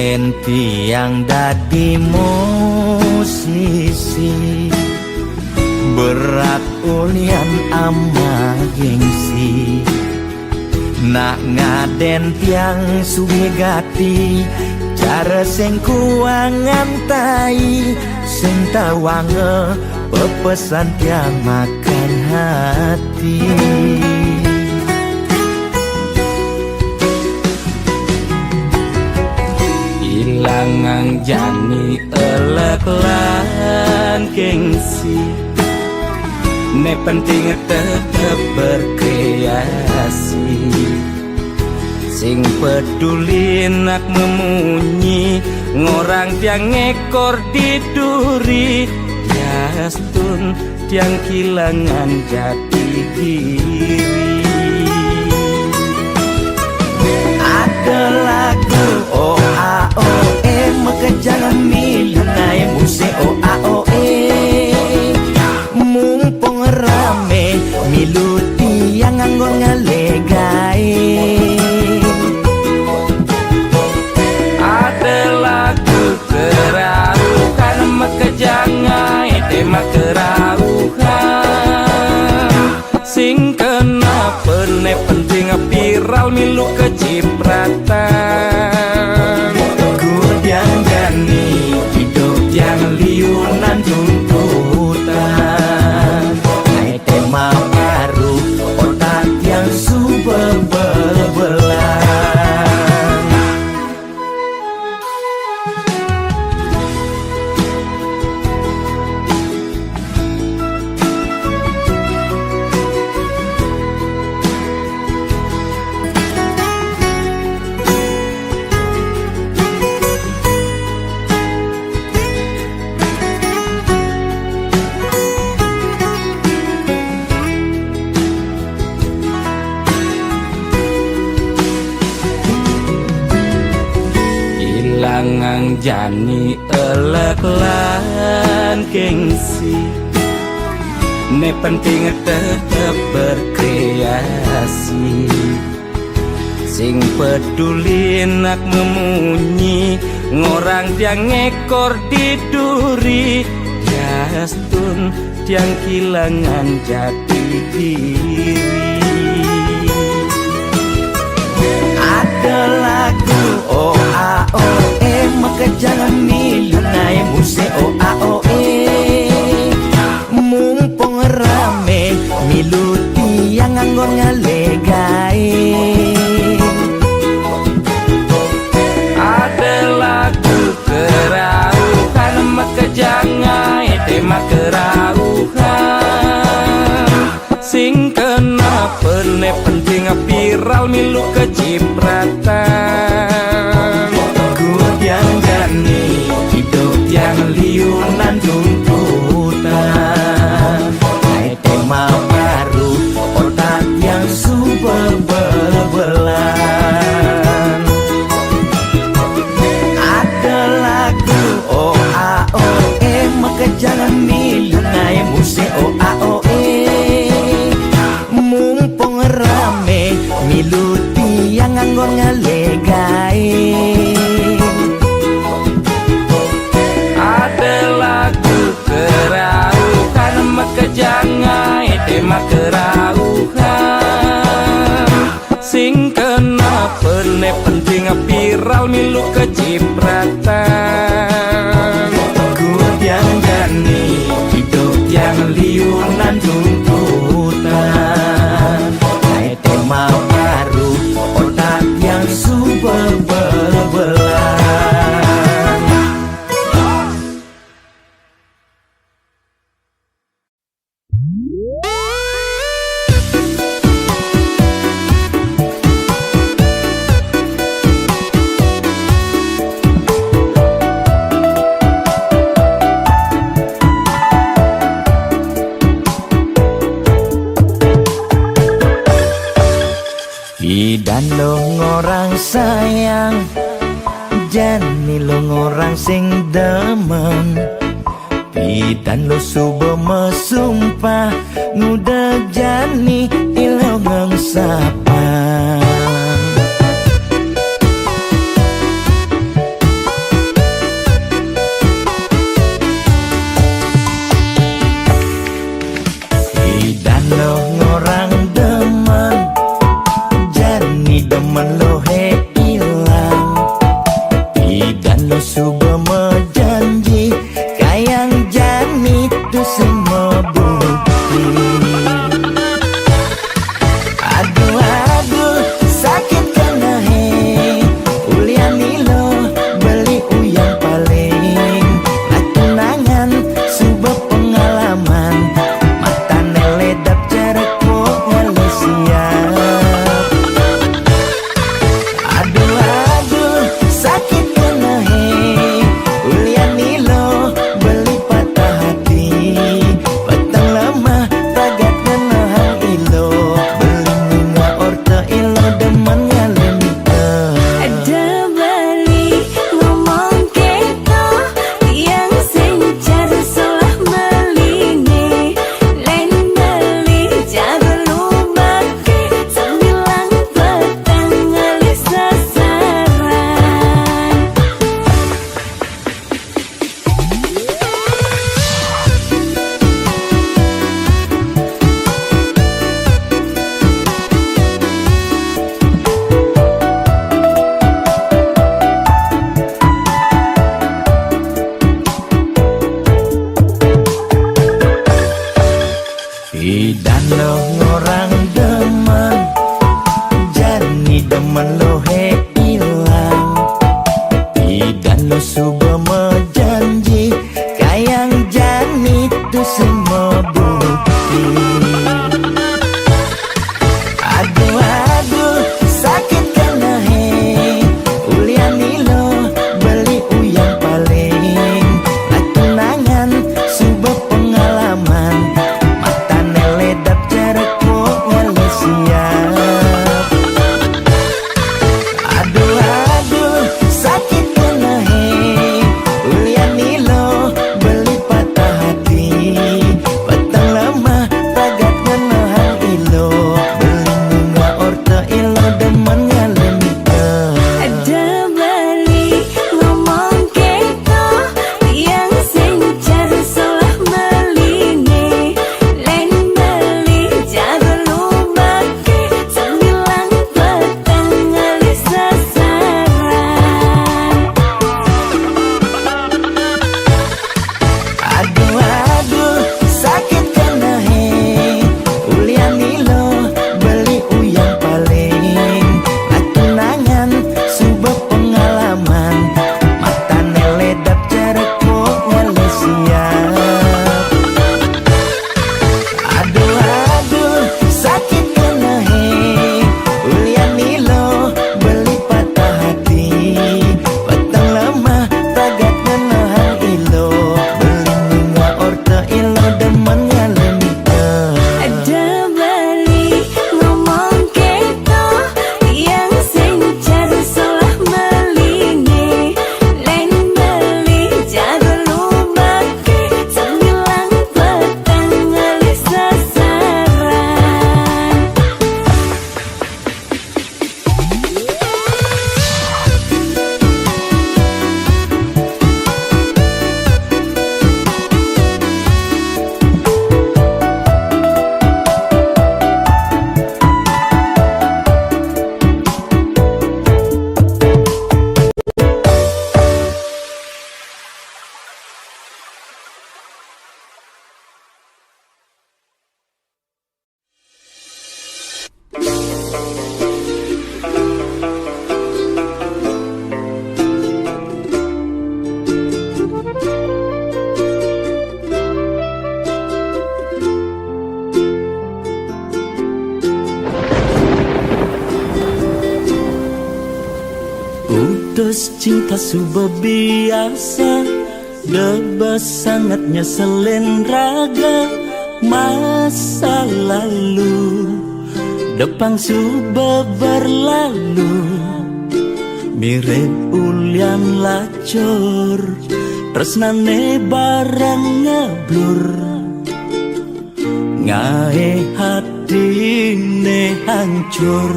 lain tiang dadi musisi, berat ulian ama gengsi. Nak ngaden tiang sugegati, cara sing kuangan tai, sing tawange pepesan tiang makan hati. Ilangang jani elek lan gengsi, ne penting tetep berkreasi. Sing peduli nak memunyi, ngorang tiang ngekor di duri, yastun tiang kilangan jati diri. Ada lagu OAOE makejang milunai muse OAOE, mumpung rame milu tiang nganggon ngalegai. Ada lagu kerarukan makejangai tema kerarukan, sing kena pene penting viral milu kecipratan. Kudiang jani hidup yang liunan tuntutan, hai tema baru otak yang super bel-belan. Ilangang jani elek lan gengsi, ne penting tetep berkreasi. Sing peduli nak memunyi, ngorang tiang ngekor di duri, yastun tiang kilangan jati diri. Ada lagu OAOE makejang milunai muse OAOE, mumpung rame milu tiang nganggon ngalegai. Ada lagu kerarukan makejangai tema kerarukan, sing kena pene penting viral milu kecipratan. Kudiang jani hidup yang liunan tuntutan, hai tema baru otak yang super bel-belan. Ada lagu OAOE makejang milunai muse OAOE, mumpung rame milu tiang nganggon ngalegai. Ada lagu kerarukan makejangai tema kerarukan, sing kena pene penting viral milu kecipratan. Kudiang jani hidup yang liunan tuntutan, hai tema baru otak yang super bel-belan. Dan lo ngorang sayang, jani lo ngorang sing demen. Dan lo subuh mesumpah, nguda jani ilo ngengsapa. he ilang. Pidan lo suba mejanji kayang jani tu semua bukti. Aduh aduh sakit kena he uliani lo beli uyang paling. Tunangan suba pengalaman mata neledap cara kok ngale siap. Aduh aduh sakit kena he uliani lo beli patah hati. Petang lama tagat menahan ilo beli bunga orta ilo demen ngale nikah. Ada bali ngomong keto yang sencar salah meline len bali jaga lubake sembilan petang ngali sasaran. Aduh aduh sakit kena he uliani lo beli uyang paling. Tunangan suba pengalaman mata neledap cara kok ngale siap. Aduh aduh sakit kena he uliani lo beli patah hati. Petang lama tagat menahan ilo beli bunga orta ilo demen ngale nikah. Ada bali ngomong keto yang sencar salah meline len bali jaga lubake sembilan petang ngali sasaran. Putus cinta sudah biasa, debas sangatnya selen raga. Masa lalu depan sudah berlalu, mirip ulian lacur, tresnane barang ngeblur. Ngae hatine hancur.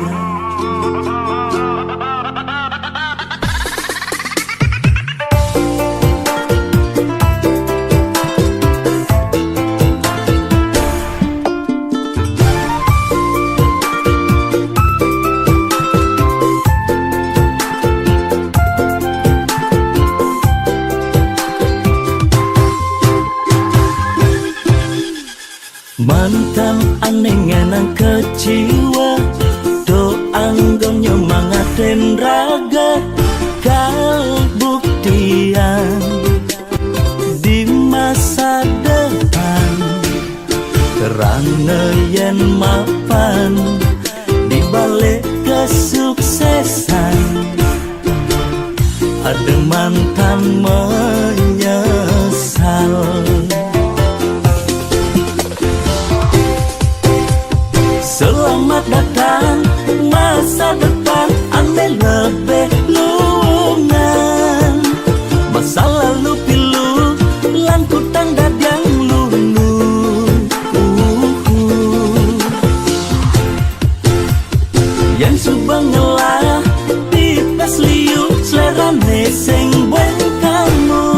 Mantan aneh ngenang kecewa, doang nyemangatin raga. Kal buktian di masa depan, kerana yen mapan di balik kesuksesan. Ada mantan menyesal. Selamat datang masa depan, aneh lebih lungan. Masa lalu pilu, langku tanda yang lulu. Yang subang ngelah, tipes liu, selera neseng buat kamu.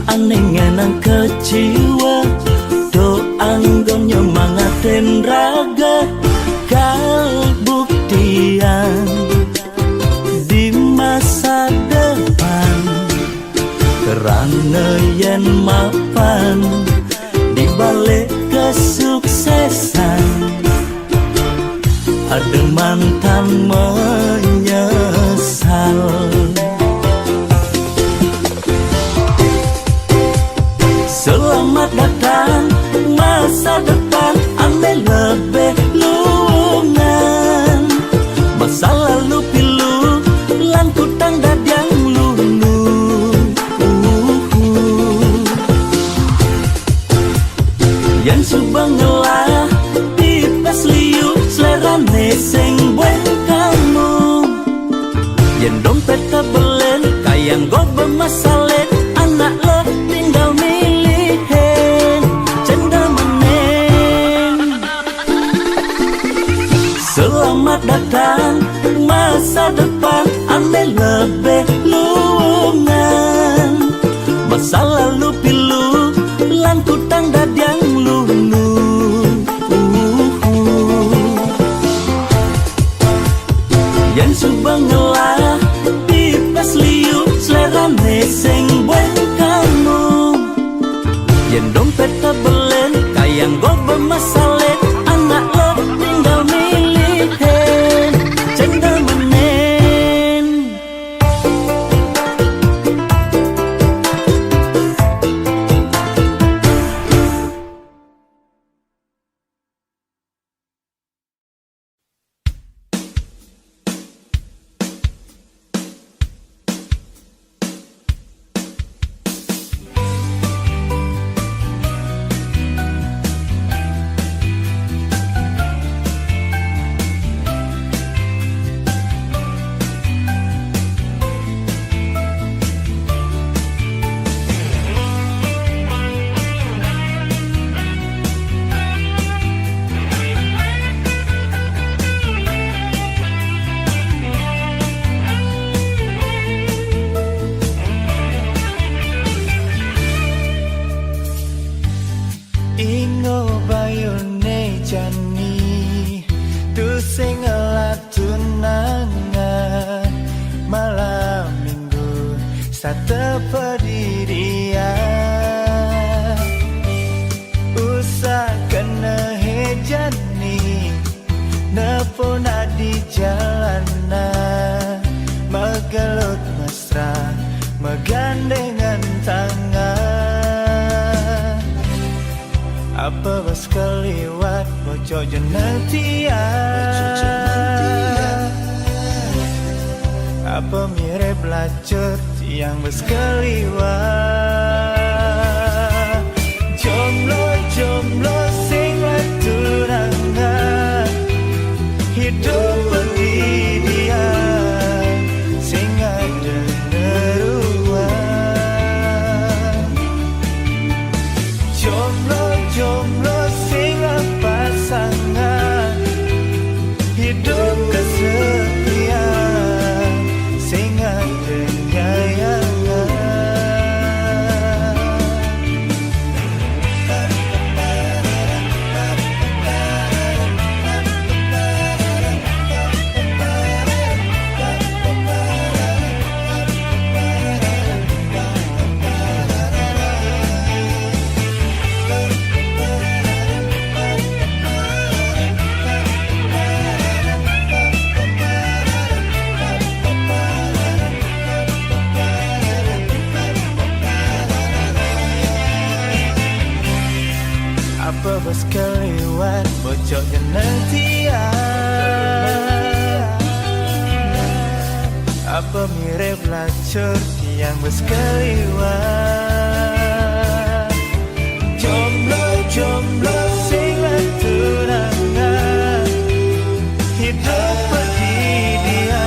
aneh ngenang keciwa do anggon nyemangatin raga kalbuktian di masa depan kerana yen mapan di balik kesuksesan ada mantan menyesal. Selamat datang masa depan ane lebih lungan. Masa lalu pilu lan kutang dadang lulu. Yang subang ngelah tipes liu selerane sing buen kamu. Yang dompet kabelen kayang go bermasalah anak lo tinggal milihin cendal meneng. Selamat datang masa depan ane lebih lungan. Masa lalu pilu lan kutang dadang lulu. Yang subang ngelah tipes liu selerane sing buen kamu. Yang dompet kabelen kayang go bermasalah anak lo tinggal milihin cendal menen. Ingo bayone jani tu sing tunangan malam minggu satu pendirian usah kena hejani nepona di jalanan megelut mesra megandengan tangan. Apa bas keliwat bocok jeneng tiang. Apa mirip lacut tiang bas keliwat. Jomblo sing tunangan hidup pendidikan sing ada neruan. Jomblo sing pasangan hidup kesepian sing ada nyayangan. Apa bos keliwat bocok jeneng tiang. Apa mirip lacur tiang bos keliwat. Jomblo sing tunangan hidup pendidikan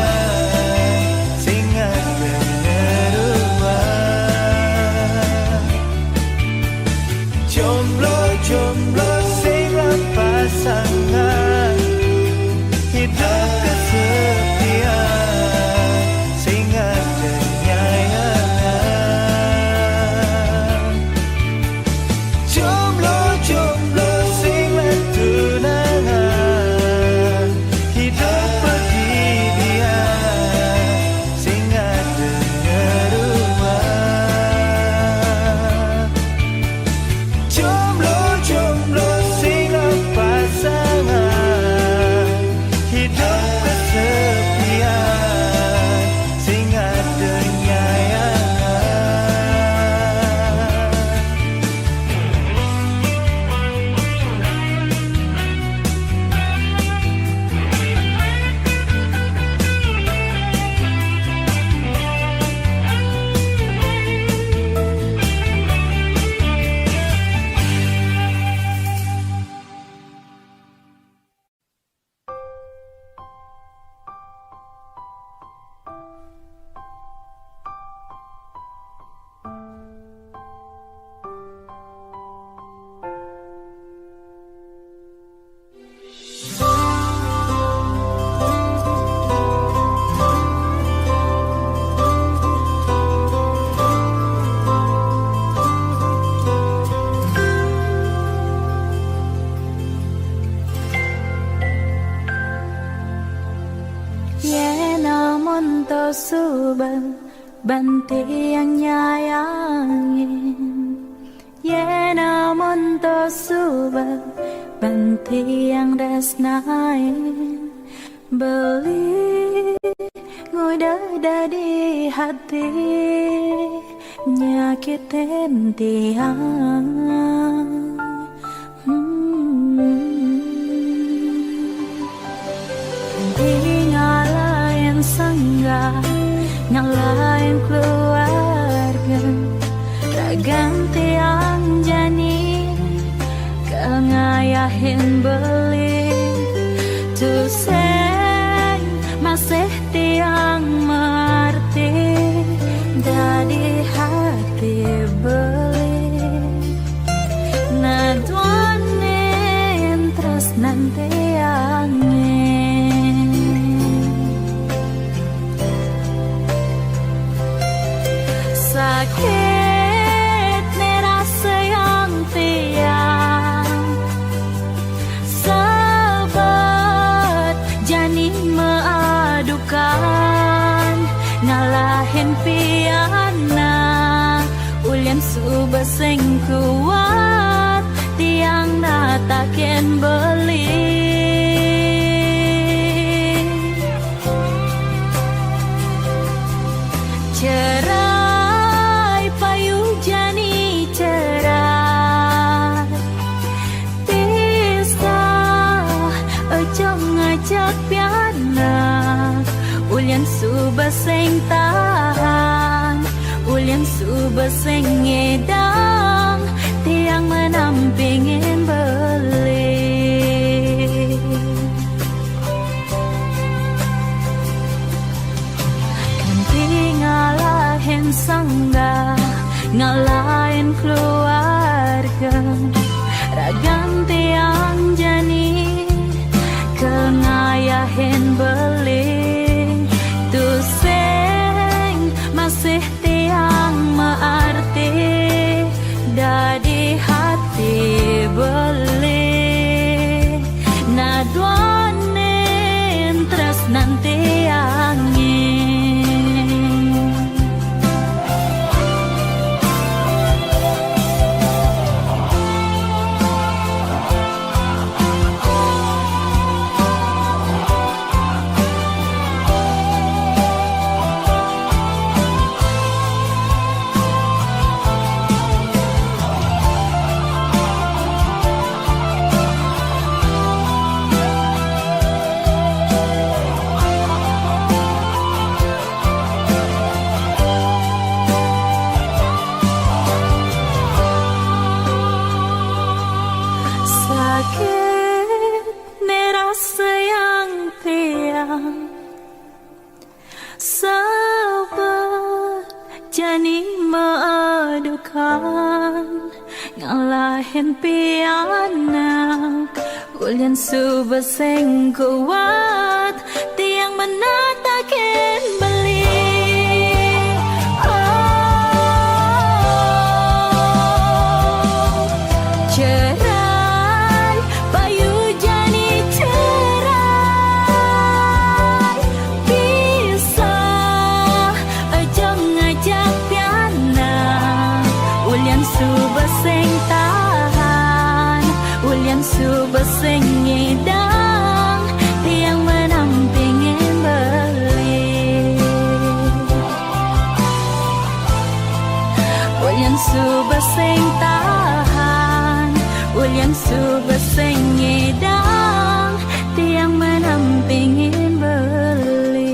sing ada neruan. Jomblo sing pasangan hidup kesepian sing ada nyayangan. namun to subal banti yang nyayangin. Ye namun to subal banti yang resnain. Beli ngudah di hati nyakitin tiang. Ngalahin sangga, ngalahin keluarga, ganti yang jani, kengayahin beli, tuseng masih tiang mengerti, dari hati beli, naduanin terus nanti sakit nih rasa yang tiang sahabat jani mengadukan ngalahin piana ulian subaseng kuat tiang natakin beli cerai payu jani cerai pisah ojong ngajak piana ulian subaseng tahan ulian subaseng ngedang tiang menampingin beli ngalahin sangga, ngalahin keluarga, raganti yang jani, kengayahin beli, tuseng masih tiang mengerti, dari hati beli, naduanin terus nanti angin. Sakit nih rasa yang tiang sabar jani mengadukan ngalahin piana ulian subaseng kuat tiang menatakin beli subaseng tahan ulian subaseng ngedang tiang menampingin beli ulian subaseng tahan ulian subaseng ngedang tiang menampingin beli.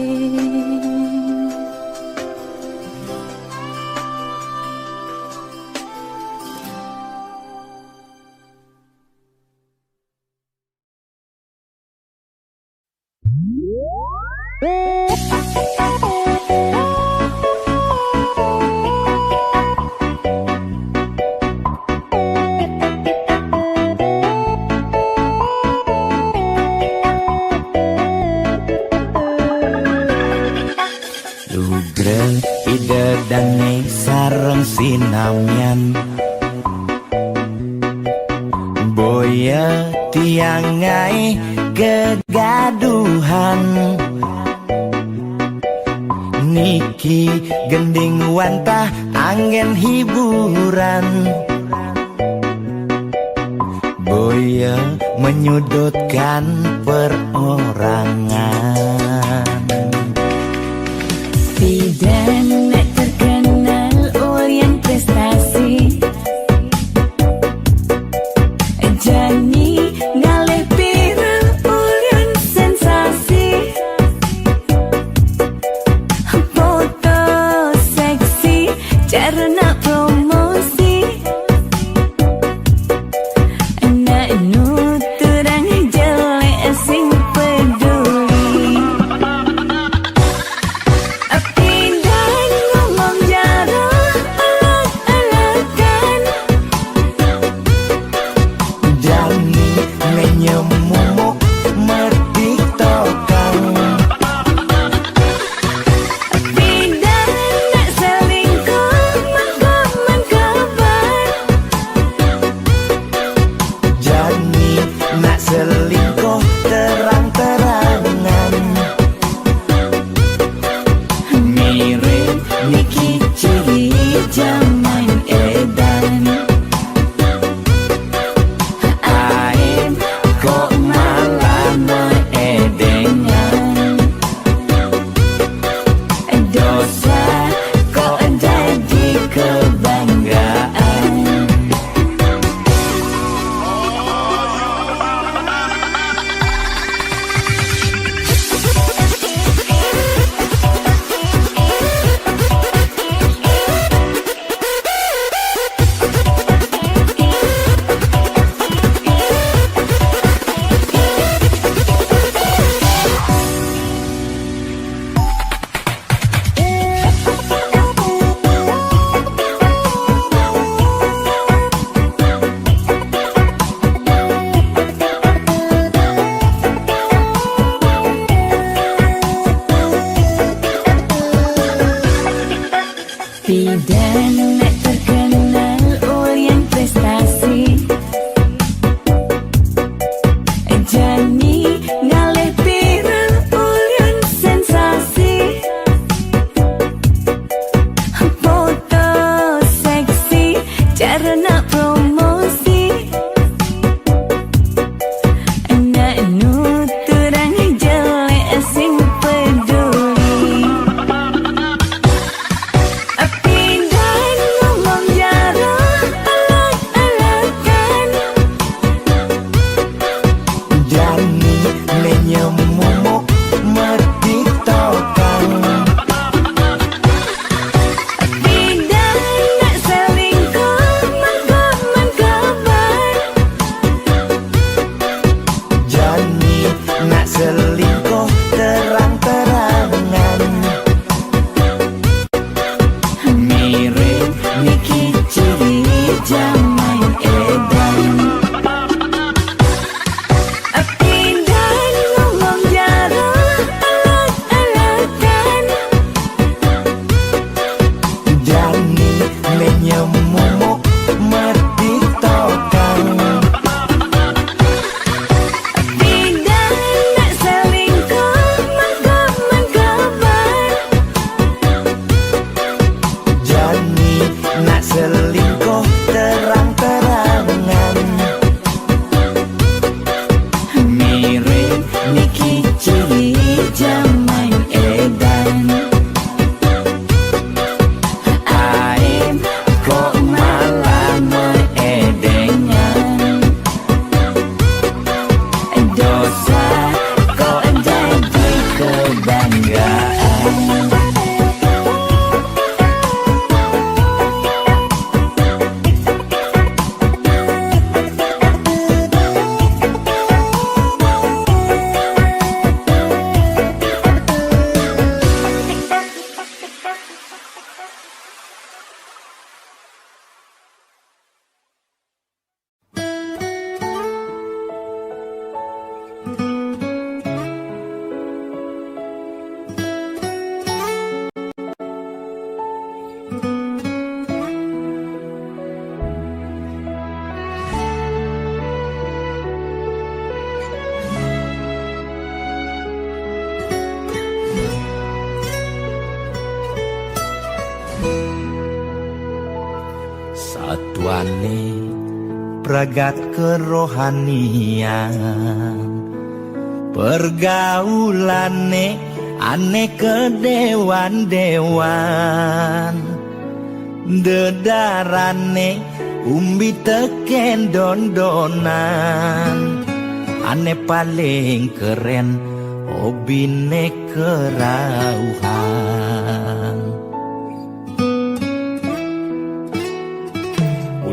Lugre ide dangi sareng sinamian boya tiangai kegaduhan niki gending wantah angin hiburan. Boya menyudutkan perorangan. Pidana terkenal Orient prestasi, Jani ngalih viral Orient sensasi. Foto seksi carana promosi, anak nuturang jelek sing peduli. pale pragat kerohanian pergaulane aneh kedewan-dewan dedarane umbi teken dondonan aneh paling keren hobine kerauhan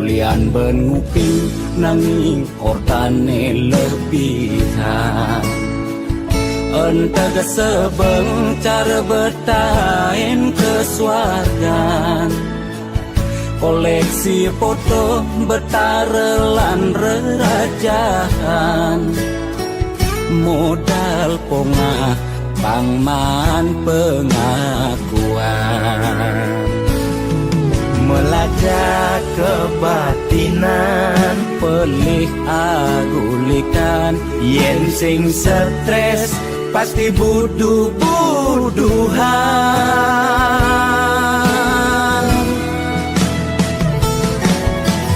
ulian bengupi nanging ortane lebihan entega sebeng cara bertain kesuargan koleksi foto betarelan rerajahan modal pongah pangman pengakuan melajak kebatinan pelih agulikan yen sing stres pasti buduh-buduhan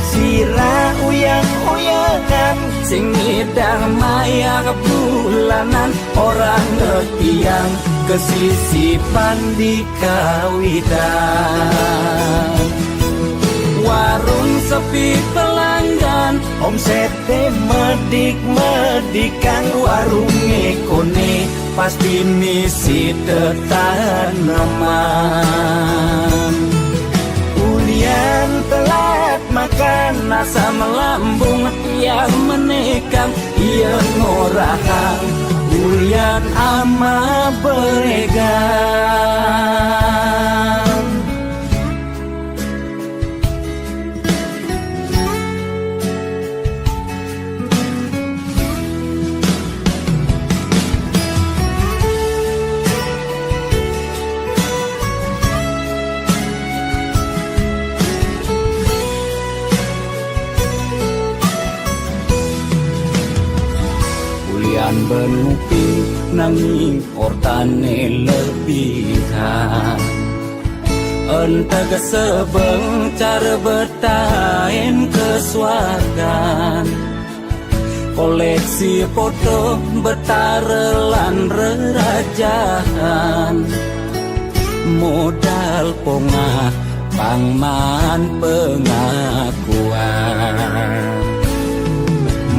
sirah uyang-uyangan sing ngidang maya bulanan orang ngetiang kesisipan di kawitan warung sepi pelanggan omsete medik-medikan warung ekone pasti misi tetaneman ulian telat makan nasa melambung yang menekang ia ngorahang ulian ama beregan benupi nanging ortane lebihan entega sebeng cara bertain kesuargan koleksi foto betarelan rerajahan modal pongah pangman pengakuan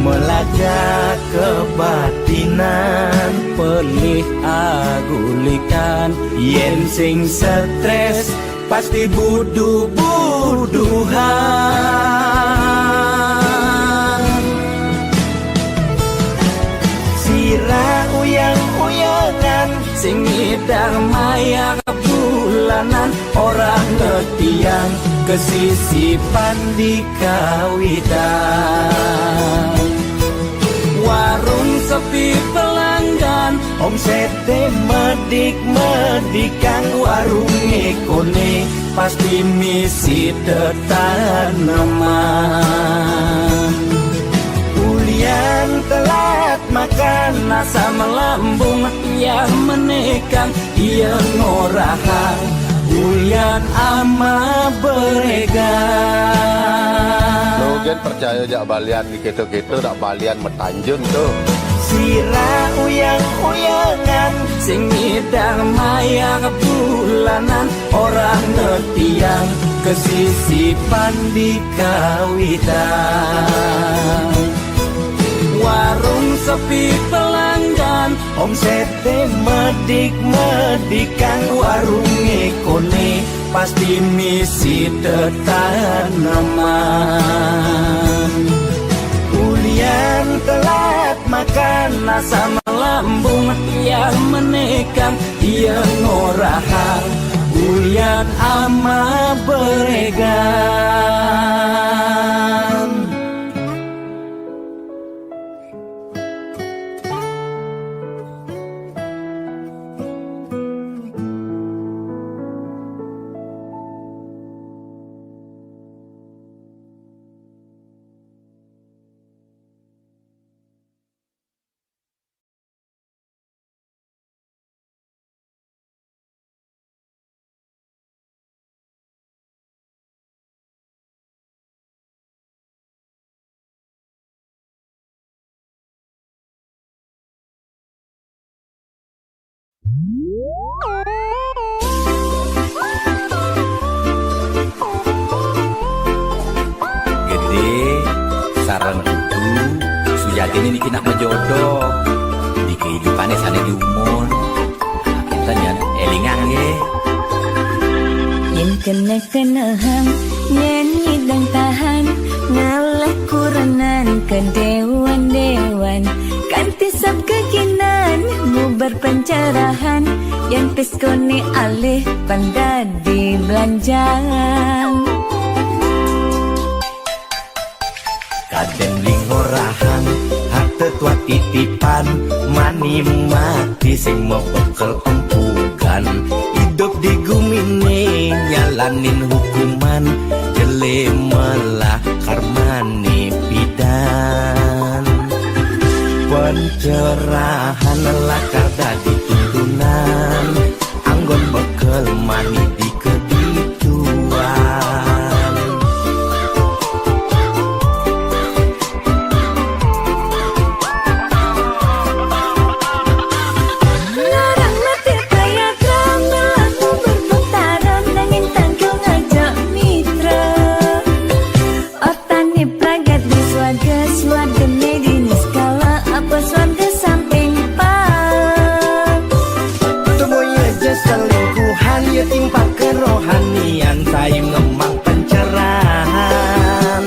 melajak kebatinan pelih agulikan yen sing stres pasti buduh-buduhan sirah uyang-uyangan sing ngidang maya bulanan orang ngetiang kesisipan di kawitan warung sepi pelanggan omsete medik-medikan warung ekone pasti misi tetaneman ulian telat makan nasa melambung yang menekang ia ngorahang ulian ama beregan Logan percaya jak balian di gitu-gitu tak balian metanjun tuh sirah uyang-uyangan sing ngidang maya bulanan orang ngetiang kesisipan di kawitan warung sepi pelanggan omsete medik-medikan warung ekone pasti misi tetaneman ulian telat makan nasa melambung yang menekang ia ngorahang ulian ama beregan Gede sarang itu sujati ini kena jodoh di kehidupannya sana di umur kita jangan elingan ye Yen kena-kenahang nyanyi dan tahan ngalah kuranan ke dewan-dewan kanti sab kekinan mu berpencerahan yang peskone alih pandai di belanjaan kadang lingorahan harta tua titipan mani mati sing mau bekal empugan hidup di gumine nyalanin hukuman jele melah karmane pidan pencerahan lakar dadi tuntunan anggon bekal mani di kedituan larang mati kaya drama lagu berputaran nangin tangkil ngajak mitra otane pragat di swarga swarga medini skala apa swarga samping pak temunya aja selingkuhan ya timpa kerohanian saya ngemang pencerahan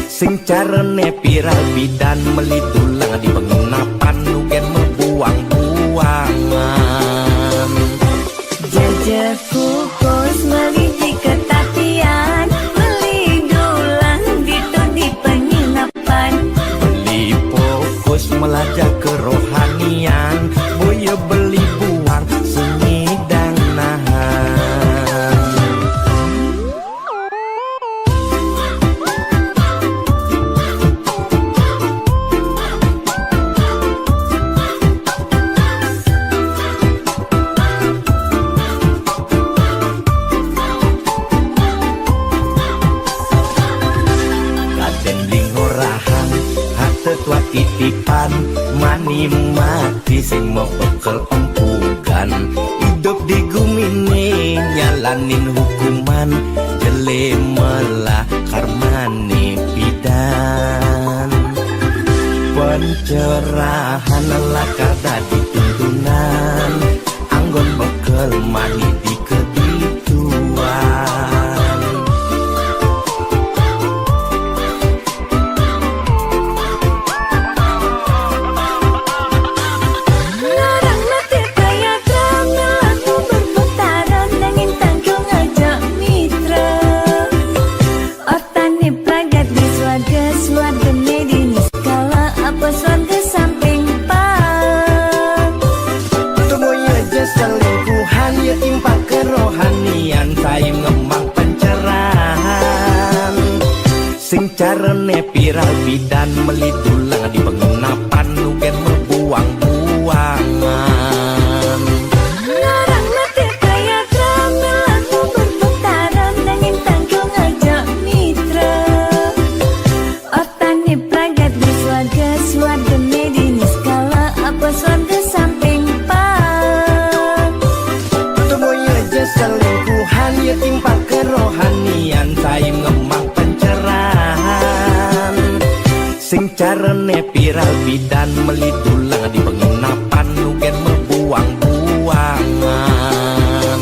sing carane piral bidan melitulang di penginapan nugen membuang-buangan jajak kukus meliti ketapian melidulang gitu di penginapan beli fokus melajak kerohanian boya beli buang semidang nahan kadang lingorahan harta tua titipan mani mati sing mau bekal empugan hidup di gumine nyalanin hukuman jele melah karmane pidan pencerahan lakar dadi tuntunan anggon bekal mani di kedituan larang mati kaya drama lagu berputaran nangin tangkil ngajak mitra otane pragat di swarga swarga medini skala apa swarga samping pak temunya aja selingkuhan ya timpa kerohanian saya ngemang pencerahan sing carane piral bidan melidulang di penginapan nugen membuang-buangan larang mati kaya drama lagu berputaran nangin tangkil ngajak mitra otane pragat di swarga swarga medini skala apa swarga samping pak temunya aja selingkuhan ya timpa kerohanian saya ngemang pencerahan sing carane piral bidan melidulang di penginapan nugen membuang-buangan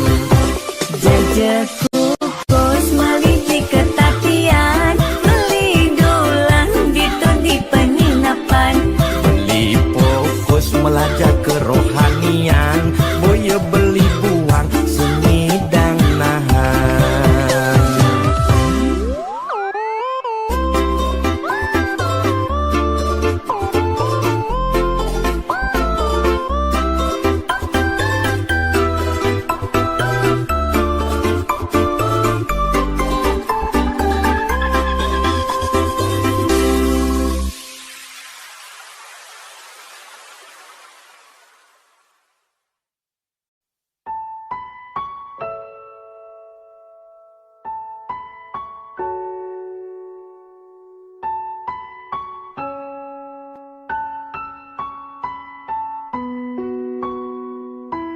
jajak kukus meliti ketapian melidulang gitu di penginapan beli fokus melajak kerohanian boya beli buang semidang nahan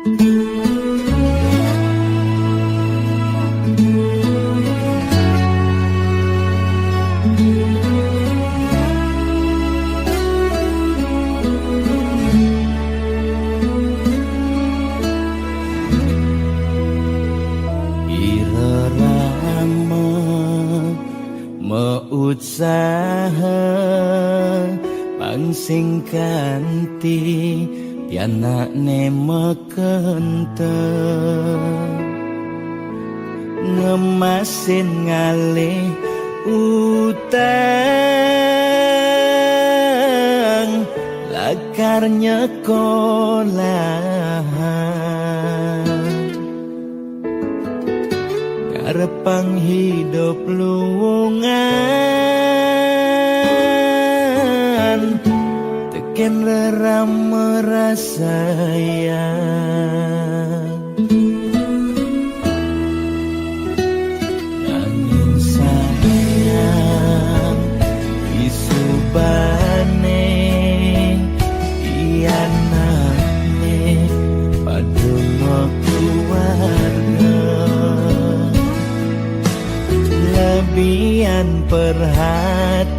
Irama meusaha pangsing kanti pianakne mekente ngemasin ngalih utang lakar nyekolahan ngarepang hidup luwungan teken leram merasayang nanging sayang isubane ianane padungo keluarga lebihan perhatian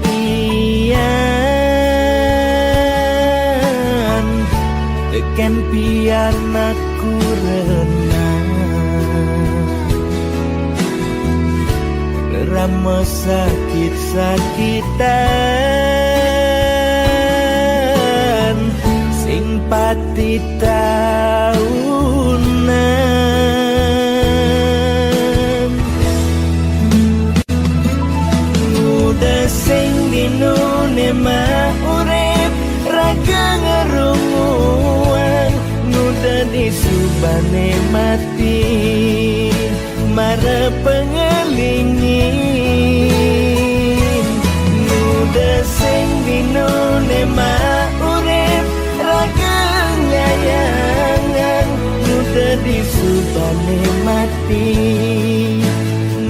tekan pianakku renang rama sakit-sakitan sing pati taunan udah sing dinune mah urip raga ngerunguan nuda disubane mati mara pengelingin nuda sing dinune mah urip raga nyayangan nuda disubane mati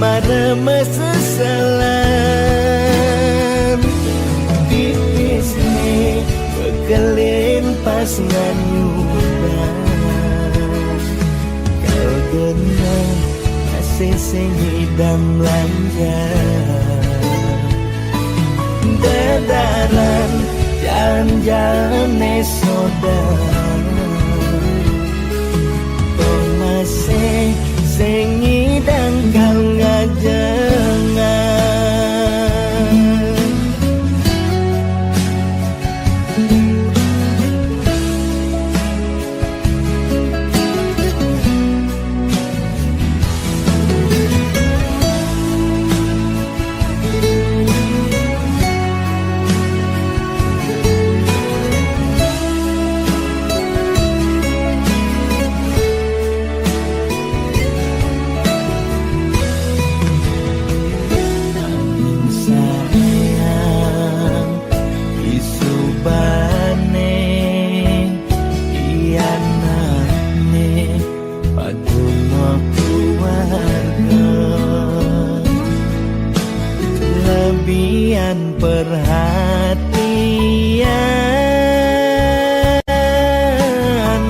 mara mesesalan tipisne bekelin pas nganyudan kau dengar kasih sing hidam lancar dadaran jalan-jalan saudara masih sing ngidang kau ngajengan perhatian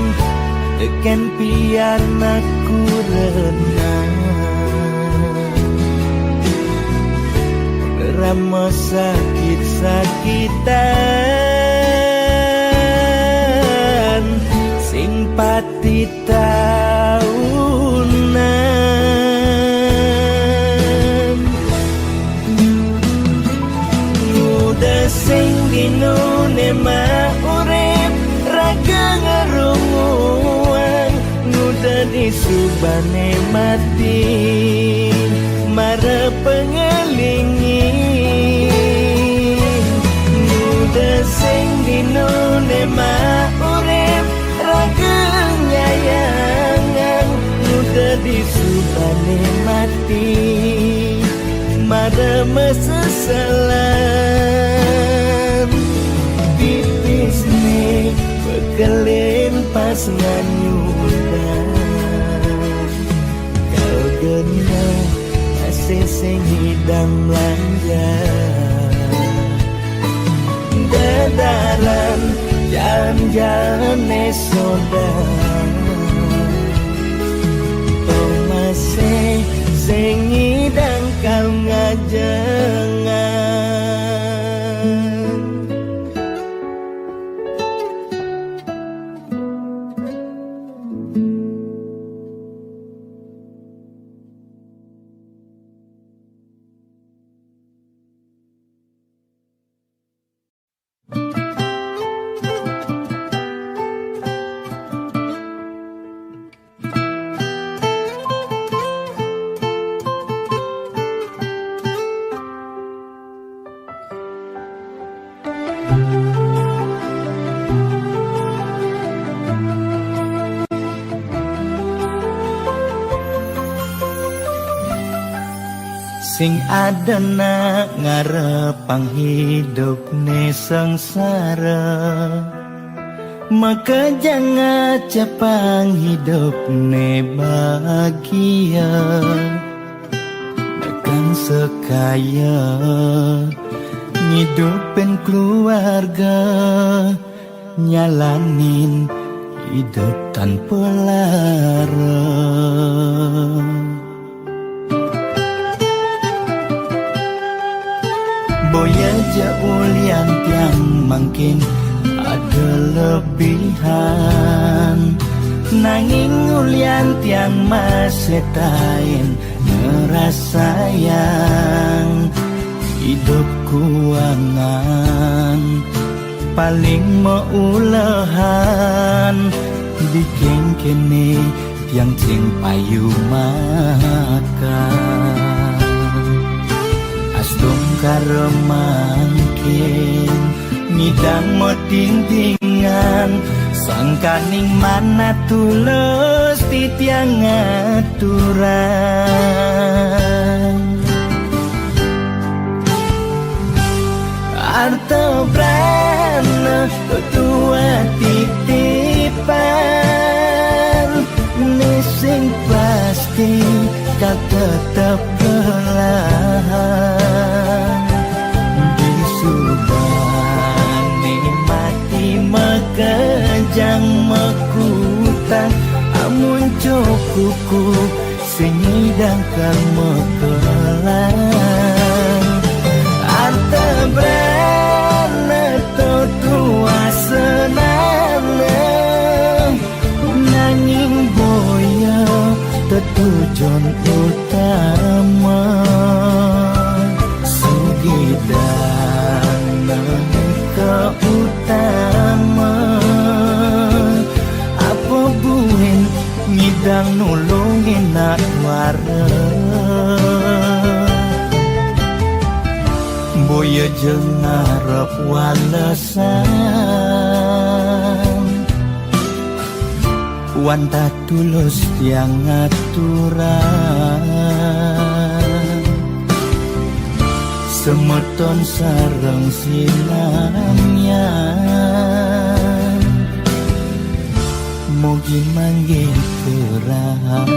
teken pianakku renang rama sakit-sakitan sing pati taunan udah sing dinune mah urip raga ngerunguan nuda disubane mati mara pengelingin nuda sing dinune mah urip raga nyayangan nuda disubane mati mara mesesalan tipisne bekelin pas nganyudan kau dengar kasih sing hidam lancar dadaran jalan-jalan saudara sing adana ngarepang hidup ne sengsara, maka jangan cepang hidup ne bahagia. Akan sekaya ngidupin keluarga, nyalanin hidup tanpa lara. Boya jaulian tiang mungkin ada lebihan, nanging ulian tiang masih tain ngerasayang hidup kuangan paling meulehan bikin kene tiang cing payu makan. Astum karemangkin ngidang moting-tingan, sangkaning mana tulus titiang aturan. Arto brana tua titipan, nising pasti kau tetap belahan. Disubani mati mekejang mekutang, amun cukuku senyidangkan mekelang. Arta brana tua senana, nanging boya tetujuan utama. Sugidana ke utama, apa buin ngidang nulungin nak wara. Boya jeung ngarep walesan, wanta tulus tiang aturan. Semeton sareng sinamnya, mugi manggil kerahayan.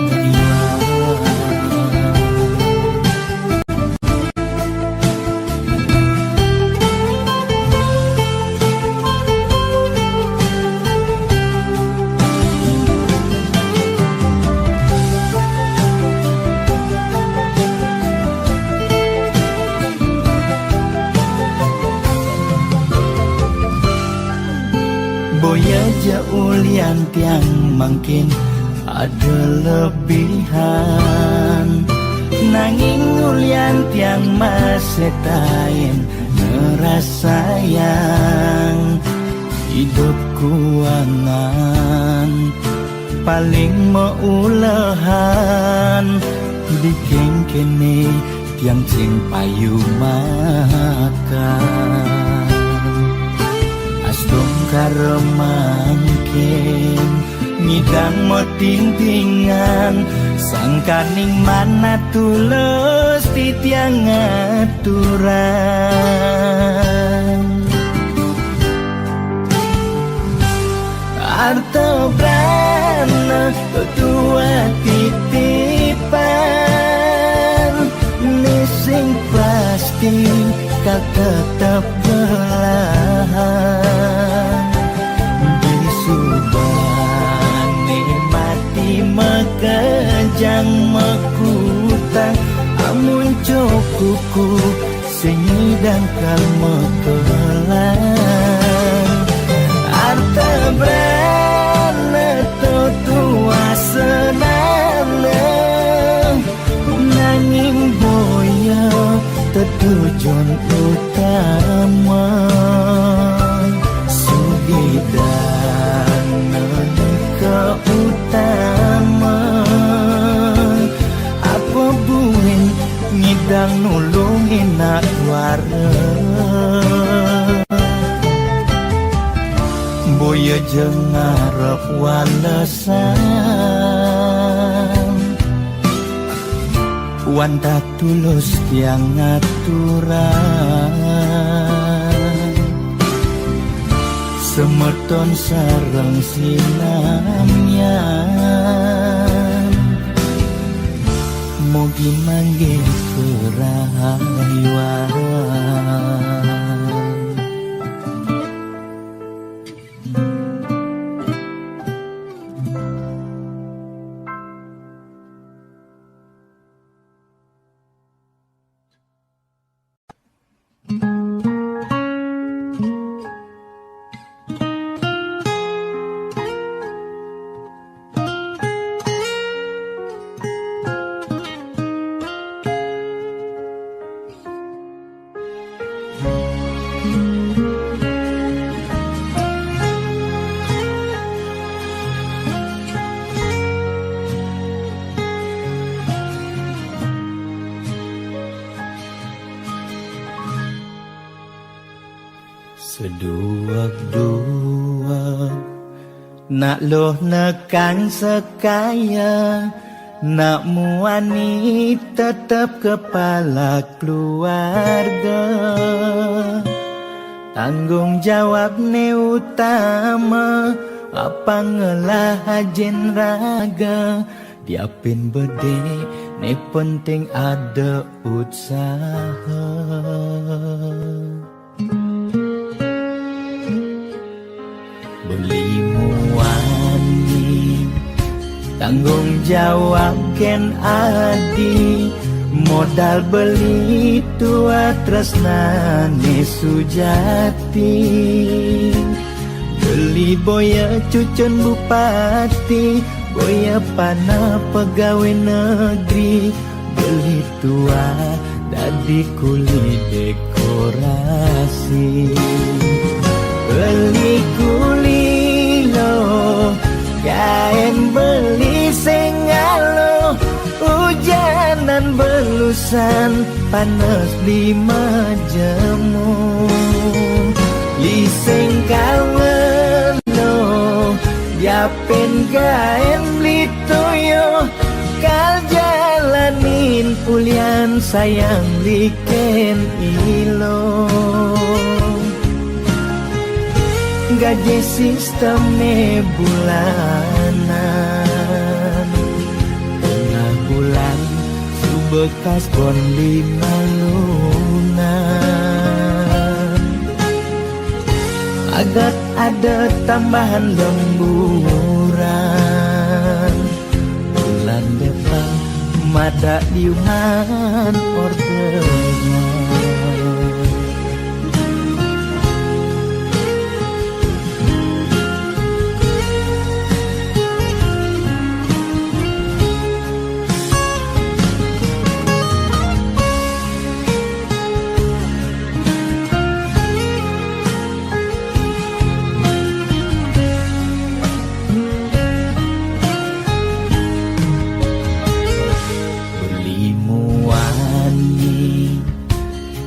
Boya jaulian tiang mungkin ada lebihan, nanging ulian tiang masih tain ngerasayang hidup kuangan paling meulehan bikin kene tiang cing payu makan. Astum karemangkin ngidang moting-tingan, sangkaning mana tulus titiang aturan. Arto brana tua titipan, nising pasti kau tetap belahan. Disubani mati mekejang mekutang, amun cukuku senyidangkan mekelang. Arta brana tua senana, nanging boya tetujuan utama. Sugidana ke utama, apa buin ngidang nulungin nak wara. Boya jeung ngarep walesan, Wanta tulus yang ngaturan Semeton sareng sinamyan Mugi mangge kerayuan Seduak-duak nak loh nekang sekaya nak muani tetap kepala keluarga tanggung jawab ne utama apa ngelah ajen raga diapin bede ne penting ada usaha beli muani tanggung jawab ken adi modal beli tua tresnane sujati beli boya cucun bupati boya pana pegawai negeri beli tua dadi kuli dekorasi beli kuli lo kain beli sengalo hujanan belusan panas 5 jemu liseng kawen lo yapin kain beli toyo kal jalanin pulian sayang liken ilo gaji sistemnya bulanan tengah bulan subekas bon 5 lunan agar ada tambahan lemburan bulan depan mada liungan ordernya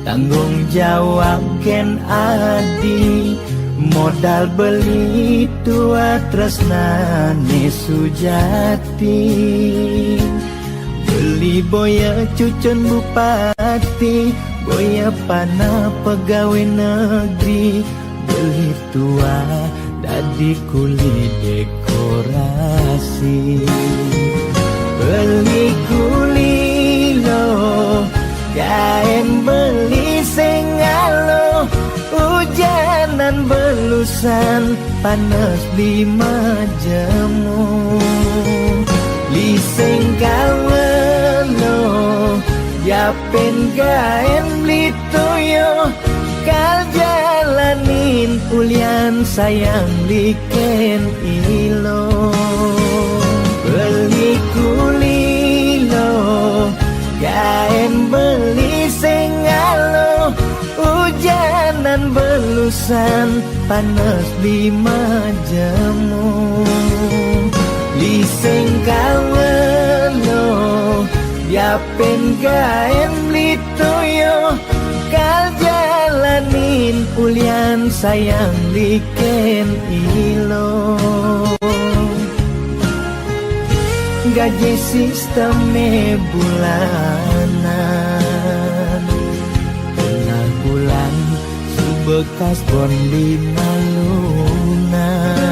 tanggung jawab ken adi modal beli tua tresnane sujati beli boya cucun bupati boya pana pegawai negeri beli tua dadi kuli dekorasi beli kuli lo kain beli sengalo hujanan belusan panas 5 jemu liseng kawen lo yapin kain beli toyo kal jalanin pulian sayang liken ilo beli kuli lo kain beli sengalo hujanan belusan panas 5 jemu liseng kawen lo yapin kain beli toyo kal jalanin pulian sayang liken ilo gaji sistemnya bulanan. Tengah bulan bekas bon lima lunan.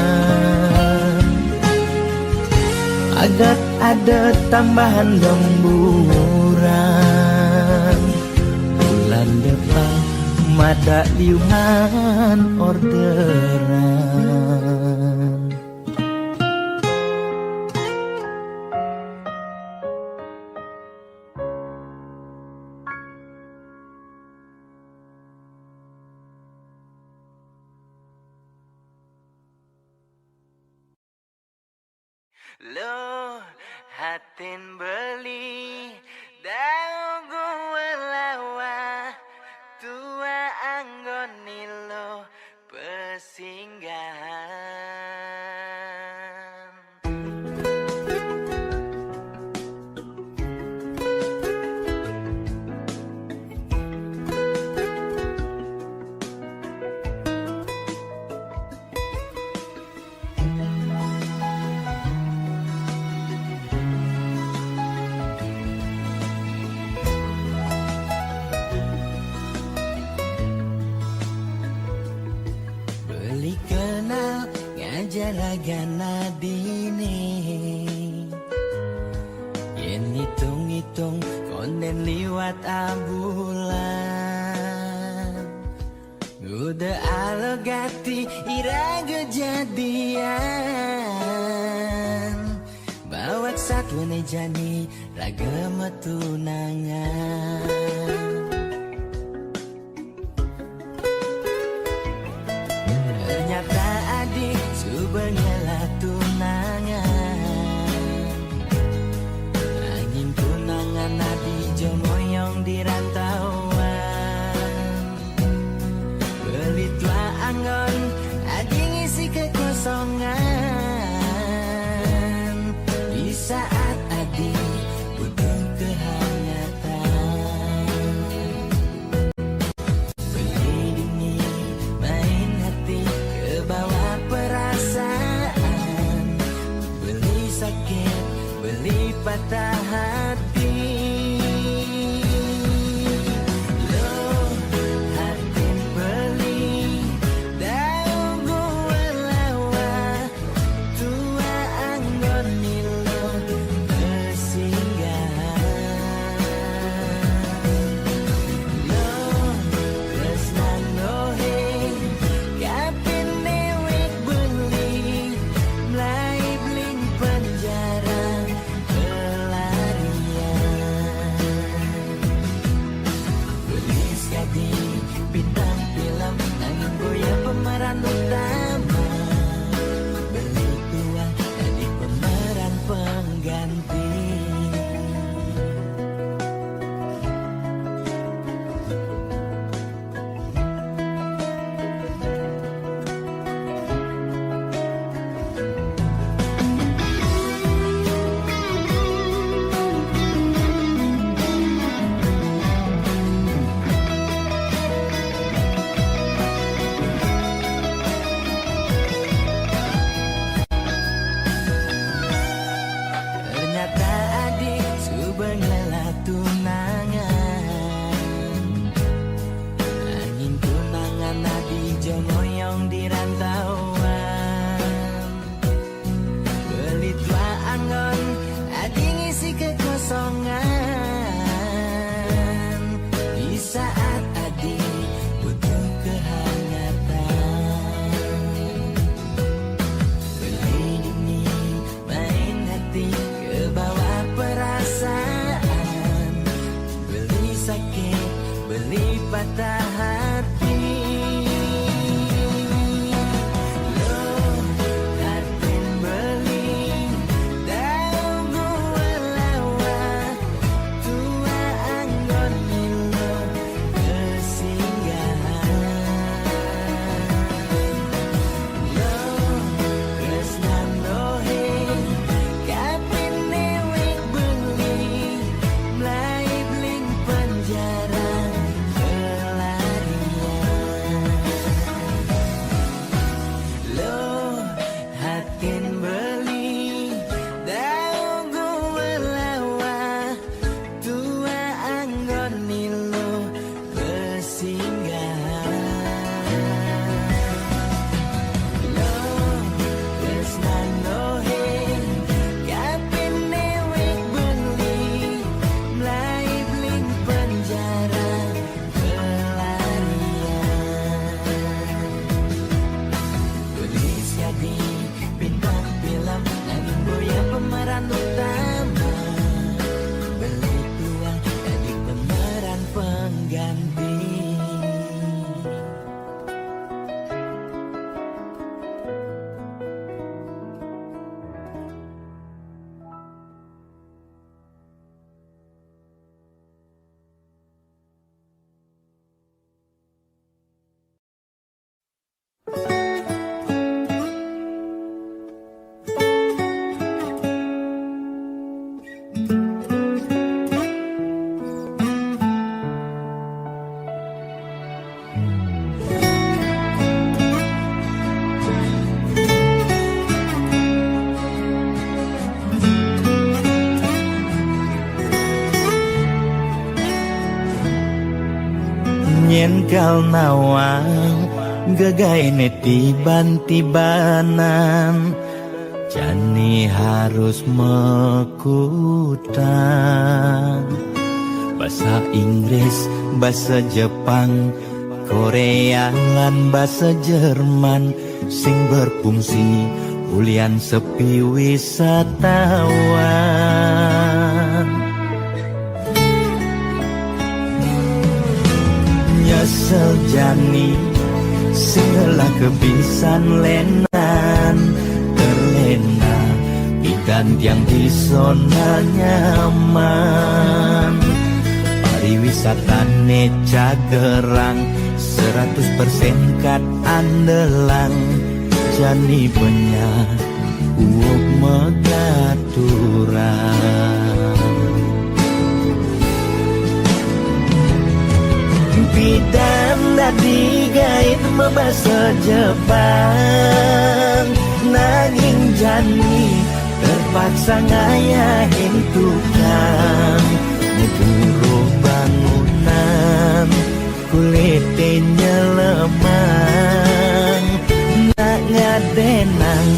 Adat tambahan lemburan. Bulan depan mada liungan orderan. Lo hatin beli dagu welawa tua anggoni lo pesinggahan. Jaragana dini yen hitung-hitung konden liwat abulan udah alogati iraga jadian bawak satu nejani raga metunangan. Ternyata adik subenglah tunangan. Angin tunangan adi jomoyong di rantauan. Belitlah anggon adi ngisi kekosongan. Di saat adi butuh kehangatan. Beli dingin main hati ke bawah perasaan. Beli sakit, beli patah hati. Lo hati beli dagu welawa tua anggoni lo kesinggahan. Lo tresnan dohe kapin dewek beli mulai bling penjara pelarian. Beli sekali bintang film angin goyah pemeran utama. Beli dua jadi pemeran pengganti. Ternyata adik subenglah tunangan. Angin tunangan adi jomoyong di rantauan. Belitlah anggon adi ngisi kekosongan. Di saat adi butuh kehangatan. Beli dingin main hati ke bawah perasaan. Beli sakit, beli patah hati. Lo hatin beli dagu welawa tua anggoni lo kesinggahan. Lo tresnan dohe kapin dewek beli mulai bling penjara pelarian. Nyen kal nawang gagai tiban-tibanan, jani harus mekutan. Bahasa Inggris, bahasa Jepang, Korea lan bahasa Jerman sing berfungsi ulian sepi wisatawan. Nyesel jani segala kebisan lenan terlena ikan yang di zona nyaman. Pariwisata Cagerang 100% kat andelang, jani banyak uok megaturan. Bidan dadi gait membahasa Jepang, nanging jani terpaksa ngayahin tukang ngeduro bangunan, kulitnya lemang, nak ngadenang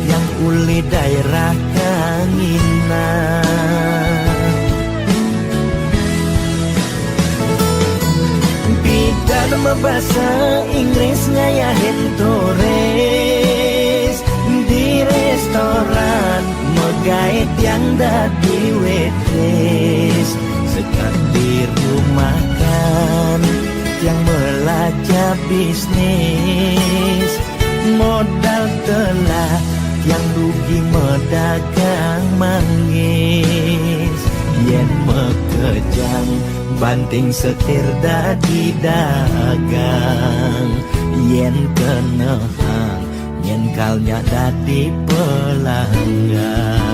yang uli daerah kanginan. Bidan membahasa Inggris ngayahin turis di restoran, megait yang dadi waitress, sekat di rumah kan yang belajar bisnis, modal telah yang rugi medagang manggis, yen mekejang banting setir dadi dagang, yen kenehang yen kalnya dadi pelanggan.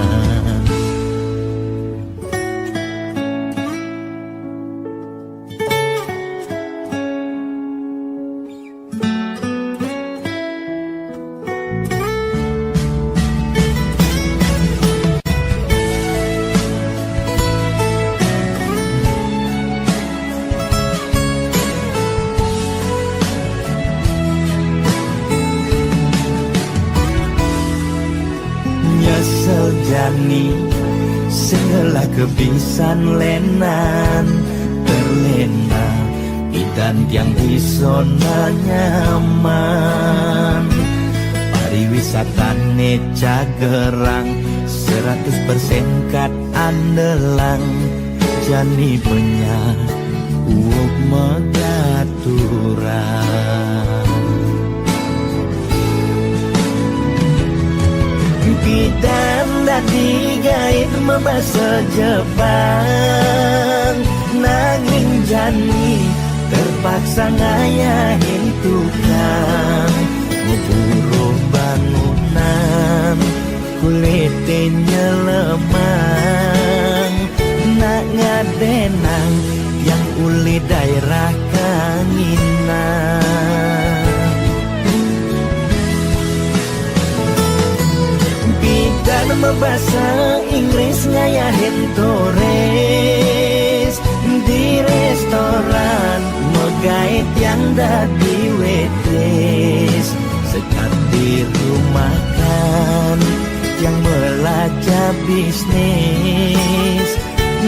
Jani segala kebisan lenan terlena idan yang di zona nyaman. Pariwisata Cagerang 100% kat andelang, jani banyak uok megaturan. Bidan dadi gait membahasa Jepang, nanging jani terpaksa ngayahin tukang ngeduro bangunan, kulitnya lemang, nak ngadenang yang uli daerah kanginan. Dan membahasa Inggris ngayahin turis di restoran, megait yang dadi waitress, sekat di rumah kan yang belajar bisnis,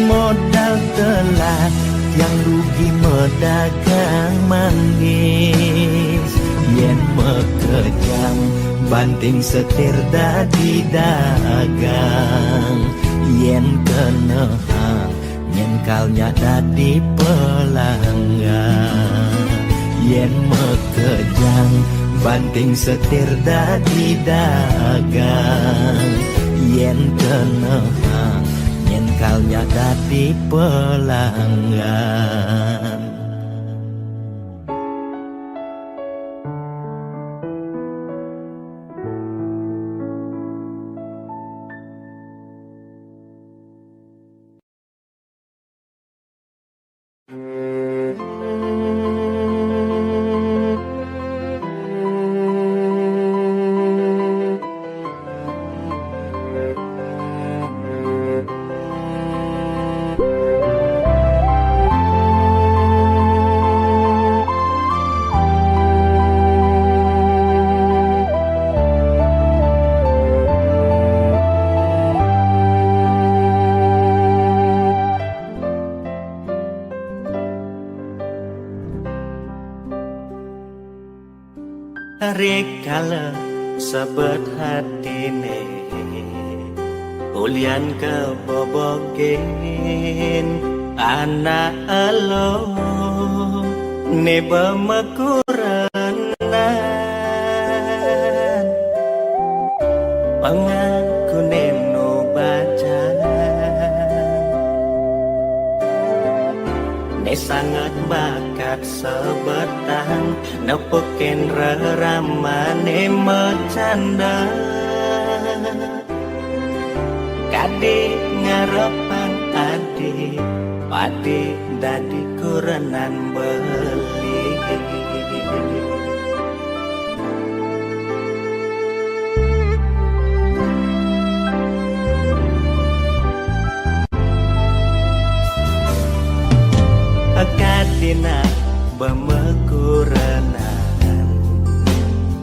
modal telah yang rugi medagang manggis, yen mekejang banting setir dadi dagang, yen kenehang yen kalnya dadi pelanggan, yen mekejang banting setir dadi dagang, yen kenehang yen kalnya dadi pelanggan. tarik kala sebet hatine ulian kebobogen anak elo neba makuranan pangaku neno baca ne sangat bakat sebetan nepoken reramane mecanda kade ngarepan ade pade dadi kurenan beli kadina bemekuranan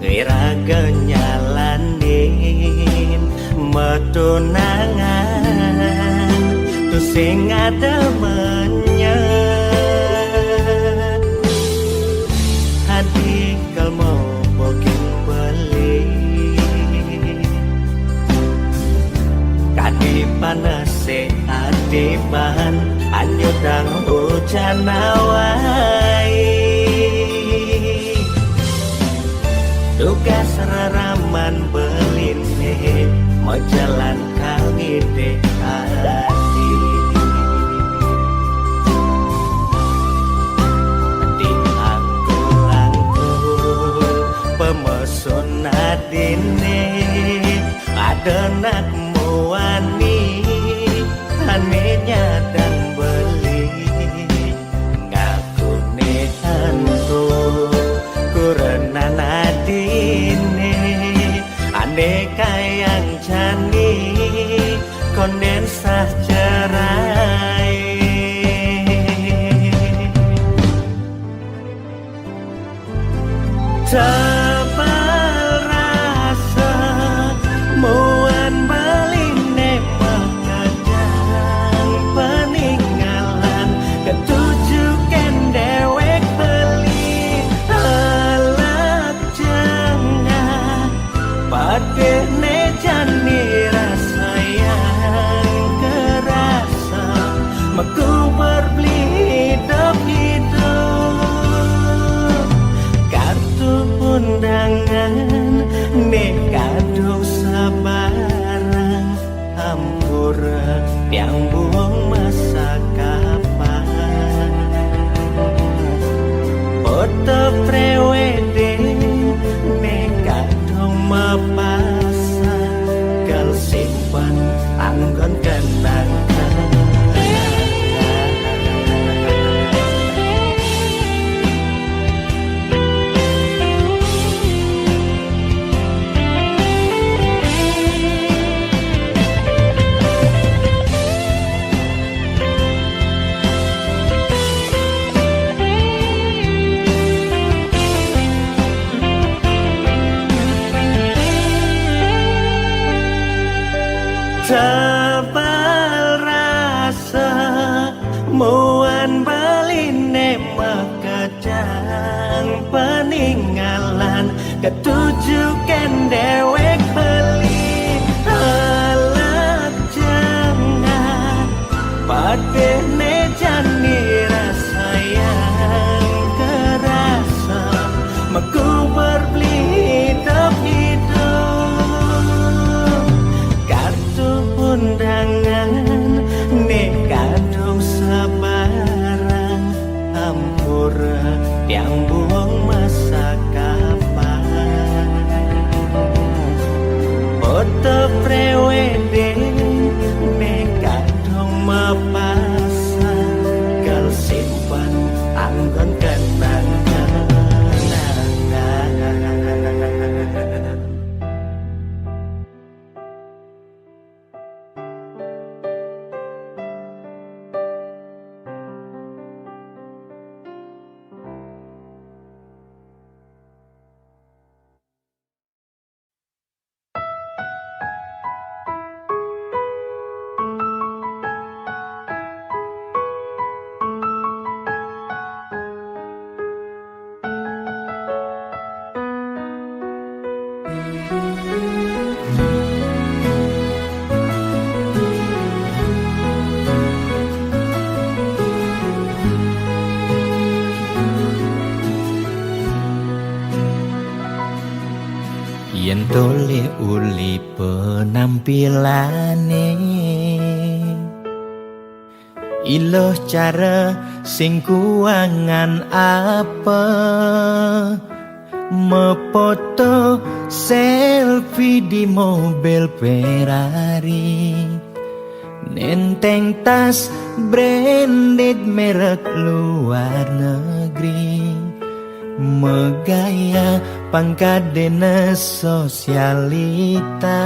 iraga nyalanin metunangan tu sing ada menya hadi kalmo boking beli kadi panase adiban anyudang hujan awai tugas raraman beline mau jalan kami deh hati di angkul pemesun adine ada nak muani anehnya dan beli ngaku nehanku kurenan adine ane kayang jani kondensah cerai tebal rasa muan beline pengadang peninggalan ketujukan dewek beli halak jengah pada nejani rasa yang kerasa meku berbeli hidup kartu undangan nekado sabarang hampura yang buang masa kapan foto prewedding nekado mapasa kal simpan anggon kenangan tebal rasa muan beline makadang peninggalan ketujukan dewek beli halak jengah pada nejani rasa yang kerasa meku berbeli hidup kartu undangan nekado sabarang hampura yang buang masa kapan tampilane. Iloh cara sing kuangan apa, mefoto selfie di mobil Ferrari, nenteng tas branded merek luar negeri, megaya pangkadena sosialita,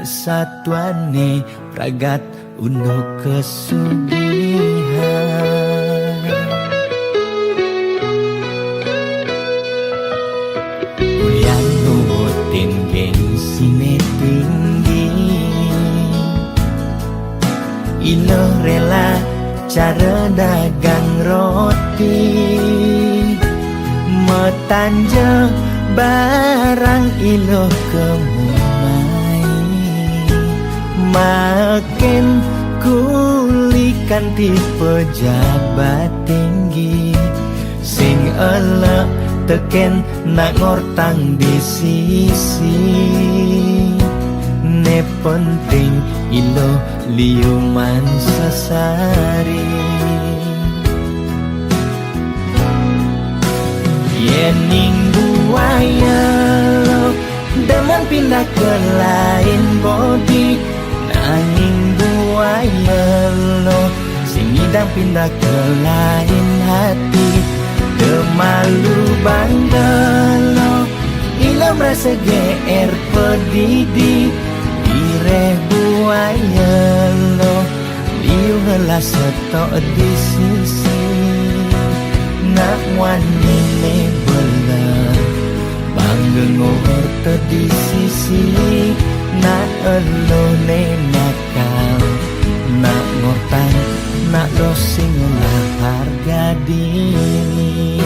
satuane pragat untuk kesugihan. Kuliah nurutin gengsine tinggi, ilo rela cara dagang roti, metanja barang ilo kemumai, makin kulikan di pejabat tinggi, sing elek teken nak ngortang di sisi, ne penting ilo liuman sasari. Yening buaya lo demen pindah ke lain body, nanging buaya lo sing ngidang pindah ke lain hati. Kemalu bandel lo ilo merasa GR pedidi, direh buaya lo liu helah setok di sisi, nak wani ne bela bangga ngor di sisi, nak elo ne nakal, nak ngortan nak lo sing olah harga diri.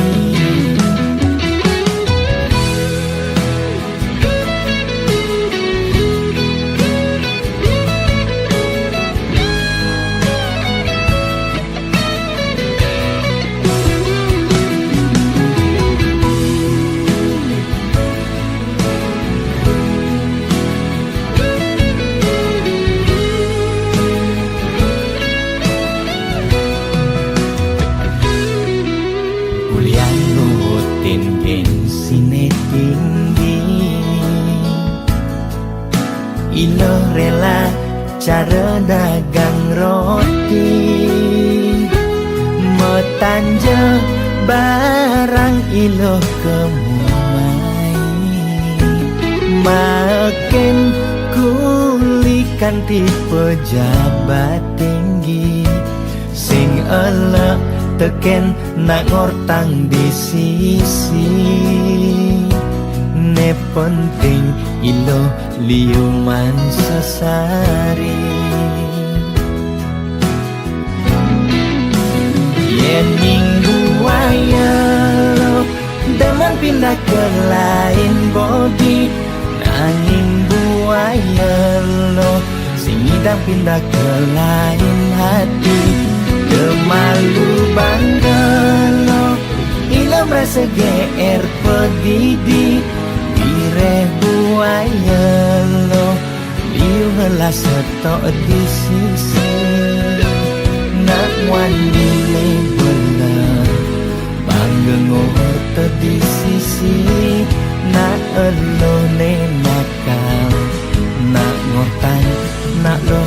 Ilo rela cara dagang roti, metanja barang ilo kemumai, makin kulikan di pejabat tinggi, sing elek teken nak ngortang di sisi, ne penting ilo liuman sasari. Yening buaya lo demen pindah ke lain body, nanging buaya lo sing ngidang pindah ke lain hati. Kemalu bangga lo ilo merasa GR pedidi, direh buaya lo liu helah setok di sisi, nak wani ne bela bangga ngor di sisi, nak elo ne nakal, nak ngortan nak lo